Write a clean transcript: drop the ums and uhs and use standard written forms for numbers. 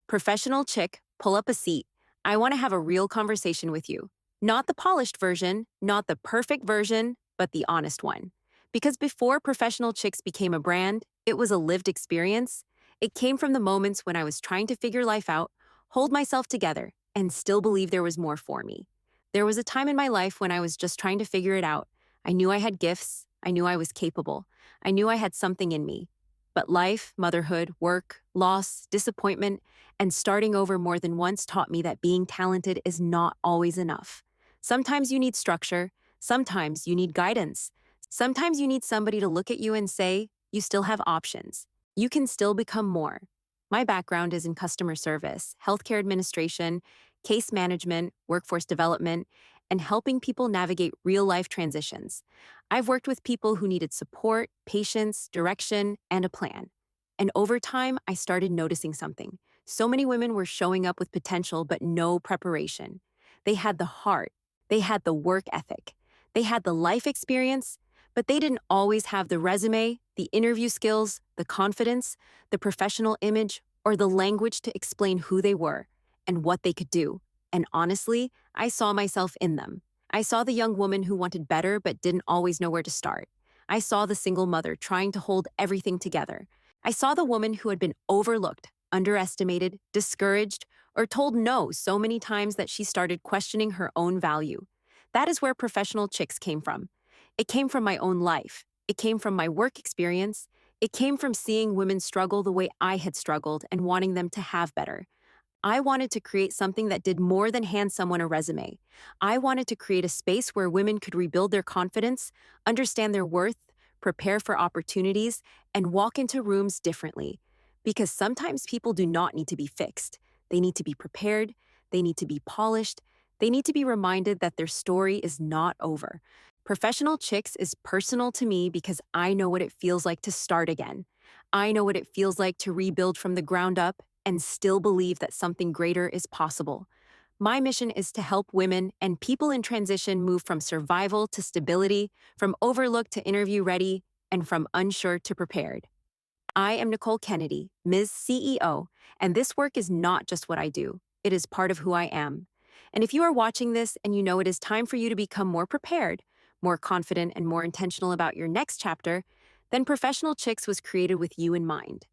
Professional chick, pull up a seat. I want to have a real conversation with you. Not the polished version, not the perfect version, but the honest one. Because before Professional Chicks became a brand, it was a lived experience. It came from the moments when I was trying to figure life out, hold myself together, and still believe there was more for me. There was a time in my life when I was just trying to figure it out. I knew I had gifts. I knew I was capable. I knew I had something in me. But life, motherhood, work, loss, disappointment, and starting over more than once taught me that being talented is not always enough. Sometimes you need structure, sometimes you need guidance, sometimes you need somebody to look at you and say, you still have options. You can still become more. My background is in customer service, healthcare administration, case management, workforce development, and helping people navigate real life transitions. I've worked with people who needed support, patience, direction, and a plan. And over time, I started noticing something. So many women were showing up with potential but no preparation. They had the heart, they had the work ethic, they had the life experience, but they didn't always have the resume, the interview skills, the confidence, the professional image, or the language to explain who they were and what they could do. And honestly, I saw myself in them. I saw the young woman who wanted better but didn't always know where to start. I saw the single mother trying to hold everything together. I saw the woman who had been overlooked, underestimated, discouraged, or told no so many times that she started questioning her own value. That is where Professional Chicks came from. It came from my own life. It came from my work experience. It came from seeing women struggle the way I had struggled and wanting them to have better. I wanted to create something that did more than hand someone a resume. I wanted to create a space where women could rebuild their confidence, understand their worth, prepare for opportunities, and walk into rooms differently. Because sometimes people do not need to be fixed. They need to be prepared, they need to be polished, they need to be reminded that their story is not over. Professional Chicks is personal to me because I know what it feels like to start again. I know what it feels like to rebuild from the ground up and still believe that something greater is possible. My mission is to help women and people in transition move from survival to stability, from overlooked to interview ready, and from unsure to prepared. I am Nicole Kennedy, Ms. CEO, and this work is not just what I do, it is part of who I am. And if you are watching this and you know it is time for you to become more prepared, more confident, and more intentional about your next chapter, then Professional Chicks was created with you in mind.